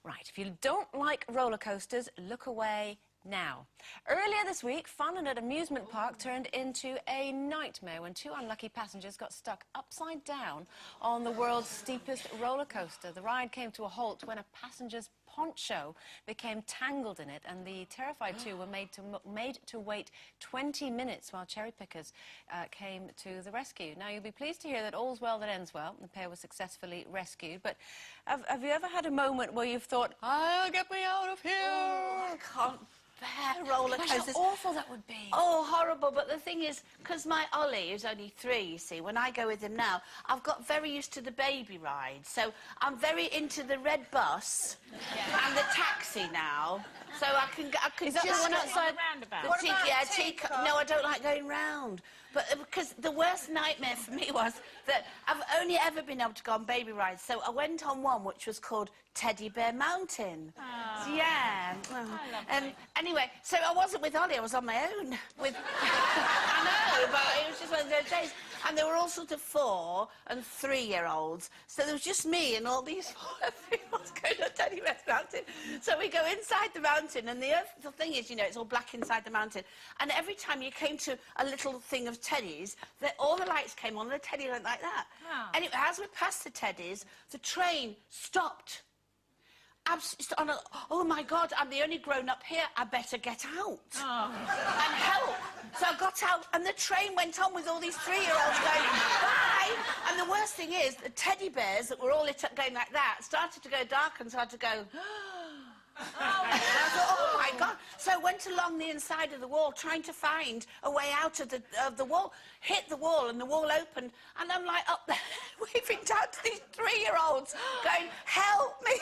Right, if you don't like roller coasters, look away now. Earlier this week, fun at an amusement park turned into a nightmare when two unlucky passengers got stuck upside down on the world's steepest roller coaster. The ride came to a halt when a passenger's poncho became tangled in it, and the terrified two were made to wait 20 minutes while cherry pickers came to the rescue. Now, you'll be pleased to hear that all's well that ends well. The pair was successfully rescued. But have you ever had a moment where you've thought, "I'll get me out of here"? Oh, I can't bear roller coasters. How awful that would be. Oh, horrible. But the thing is, because my Ollie, who's only 3, you see, when I go with him now, I've got very used to the baby ride. So I'm very into the red bus and the taxi now. So I can Is that just the one outside the roundabout? No, I don't like going round. But because the worst nightmare for me was that I've only ever been able to go on baby rides. So I went on one which was called Teddy Bear Mountain. Oh. Yeah. Anyway, so I wasn't with Ollie, I was on my own. With I know, but it was just one of those days. And there were all sorts of 4- and 3-year-olds. So there was just me and all these 4- and 3-year-olds going on Teddy Bear Mountain. So we go inside the mountain, and the thing is, you know, it's all black inside the mountain. And every time you came to a little thing of teddies, all the lights came on, and the teddy went like that. Oh. Anyway, as we passed the teddies, the train stopped. Oh my God, I'm the only grown-up here, I better get out and help. So I got out, and the train went on with all these 3-year-olds going, bye! And the worst thing is, the teddy bears that were all lit up going like that started to go dark and started to go, and I thought, oh my God. So I went along the inside of the wall trying to find a way out of the wall, hit the wall, and the wall opened, and I'm like up there waving down to these 3-year-olds going, help me.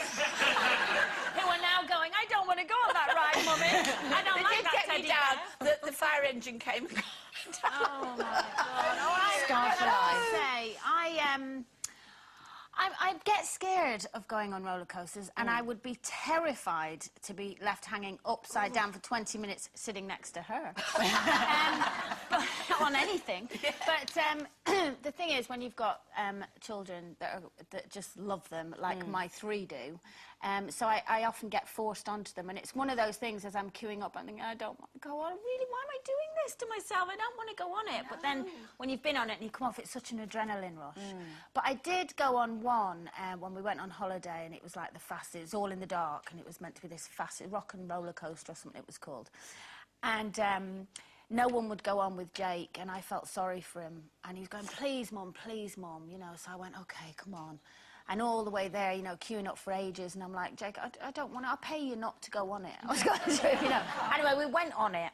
Who are now going, I don't want to go on that ride, Mummy. I don't like that teddy bear. The fire engine came and got me down. Oh, my God. Oh, I get scared of going on roller coasters, and I would be terrified to be left hanging upside down for 20 minutes sitting next to her. Not on anything. But the thing is, when you've got children that just love them, like my 3 do, so I often get forced onto them, and it's one of those things, as I'm queuing up, I'm thinking, I don't want to go on. Really, why am I doing this to myself? I don't want to go on it. No. But then, when you've been on it and you come off, it's such an adrenaline rush. But I did go on one when we went on holiday, and it was like the fastest, it was all in the dark, and it was meant to be this fast rock and roller coaster or something it was called. And no one would go on with Jake, and I felt sorry for him. And he was going, please, Mum, you know. So I went, OK, come on. And all the way there, you know, queuing up for ages, and I'm like, Jake, I don't want to, I'll pay you not to go on it. I was going to, you know. Anyway, we went on it,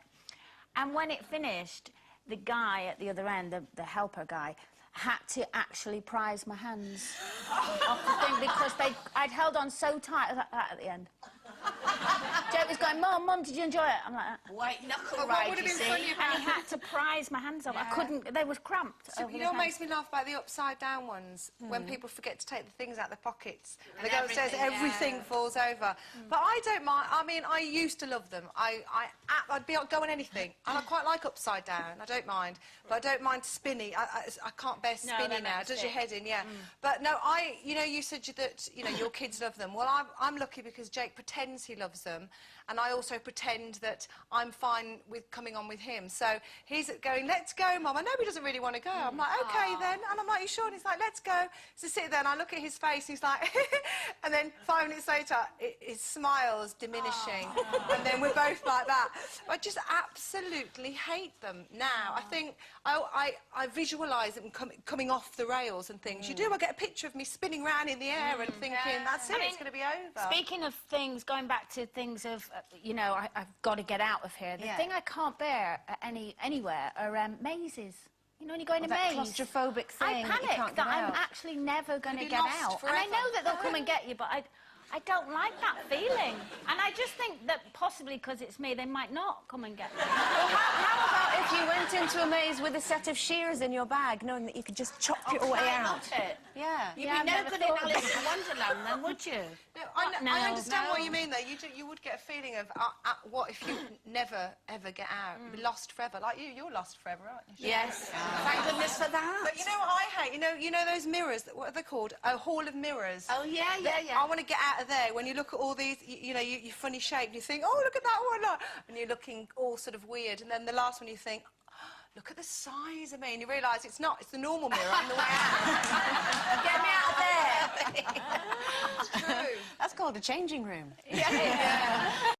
and when it finished, the guy at the other end, the helper guy, had to actually prise my hands off the thing because I'd held on so tight like that at the end. Jake was going, Mum, did you enjoy it? I'm like, white knuckle ride, you see? And he had to prise my hands off. I couldn't, they were cramped. So, you know what makes me laugh about the upside-down ones? When people forget to take the things out of their pockets. And they go upstairs, everything falls over. But I don't mind. I mean, I used to love them. I'd go on anything. And I quite like upside-down. I don't mind. But I don't mind spinny. I can't bear spinny now. It does your head in, But no, you know, you said that, you know, your kids love them. Well, I'm lucky because Jake pretends he loves them, and I also pretend that I'm fine with coming on with him. So he's going, let's go, Mum. I know he doesn't really want to go. I'm like, OK, then. And I'm like, you sure? And he's like, let's go. So sit there, and I look at his face, and he's like, and then 5 minutes later, his smile's diminishing. And then we're both like that. I just absolutely hate them now. I think I visualise them coming off the rails and things. You do. I get a picture of me spinning around in the air and thinking, that's it, it's going to be over. Speaking of things, going back to things of, you know, I've got to get out of here. The thing I can't bear anywhere are mazes. You know, when you go in a maze. Claustrophobic thing. I panic that I'm actually never going to get out. Forever. And I know that they'll come and get you, but I don't like that feeling. And I just think that possibly because it's me, they might not come and get me. Well, how about if you went into a maze with a set of shears in your bag, knowing that you could just chop your way out? Yeah. You'd be no good in Alice in Wonderland, then, would you? No, I understand what you mean, though. You would get a feeling of, what if you never, ever get out? You'd be lost forever. Like you're lost forever, aren't you? Yes. Thank goodness for that. But you know what I hate? You know those mirrors, what are they called? A hall of mirrors. Oh, yeah. I want to get out out of there, when you look at all these, you know, your funny shape, you think, oh, look at that one, and you're looking all sort of weird. And then the last one, you think, look at the size of me, and you realise it's not. It's the normal mirror on the way out. Get me out of there. It's true. That's called a changing room. Yeah.